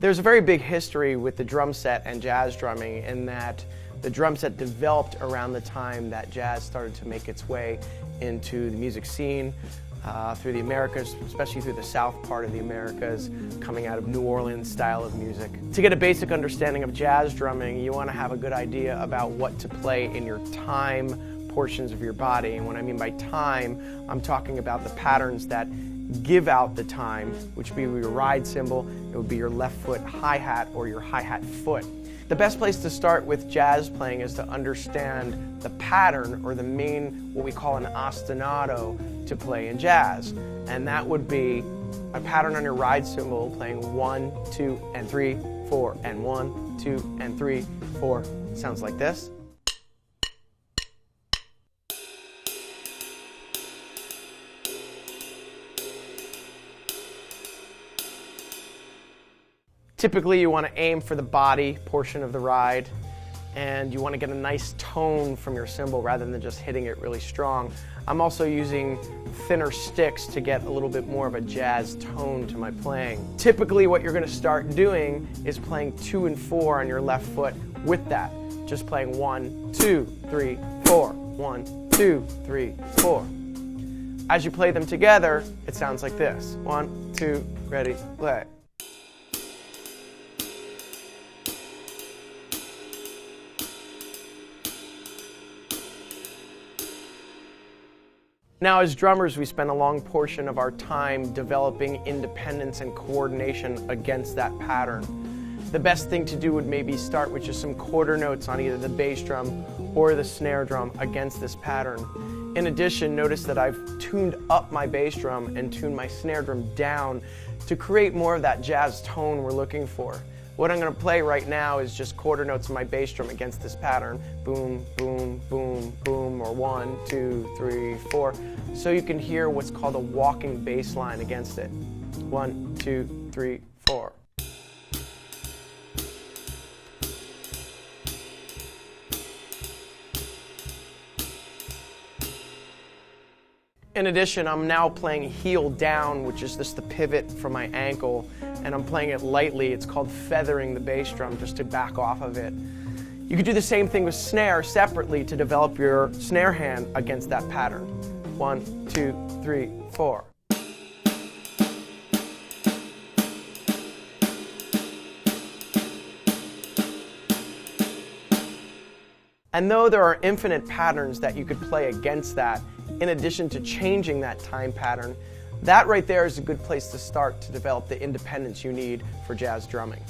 There's a very big history with the drum set and jazz drumming in that the drum set developed around the time that jazz started to make its way into the music scene through the Americas, especially through the south part of the Americas, coming out of New Orleans style of music. To get a basic understanding of jazz drumming, you want to have a good idea about what to play in your time portions of your body. And what I mean by time, I'm talking about the patterns that give out the time, which would be your ride cymbal, it would be your left foot hi-hat or your hi-hat foot. The best place to start with jazz playing is to understand the pattern or the main, what we call an ostinato, to play in jazz. And that would be a pattern on your ride cymbal playing 1, 2, and 3, 4, and 1, 2, and 3, 4. Sounds like this. Typically, you want to aim for the body portion of the ride, and you want to get a nice tone from your cymbal rather than just hitting it really strong. I'm also using thinner sticks to get a little bit more of a jazz tone to my playing. Typically, what you're going to start doing is playing 2 and 4 on your left foot with that. Just playing 1, 2, 3, 4, 1, 2, 3, 4. As you play them together, it sounds like this. 1, 2, ready, play. Now, as drummers, we spend a long portion of our time developing independence and coordination against that pattern. The best thing to do would maybe start with just some quarter notes on either the bass drum or the snare drum against this pattern. In addition, notice that I've tuned up my bass drum and tuned my snare drum down to create more of that jazz tone we're looking for. What I'm going to play right now is just quarter notes of my bass drum against this pattern. Boom, boom, boom, boom, or 1, 2, 3, 4. So you can hear what's called a walking bass line against it. 1, 2, 3, 4. In addition, I'm now playing heel down, which is just the pivot from my ankle, and I'm playing it lightly. It's called feathering the bass drum, just to back off of it. You could do the same thing with snare separately to develop your snare hand against that pattern. 1, 2, 3, 4. And though there are infinite patterns that you could play against that, in addition to changing that time pattern, that right there is a good place to start to develop the independence you need for jazz drumming.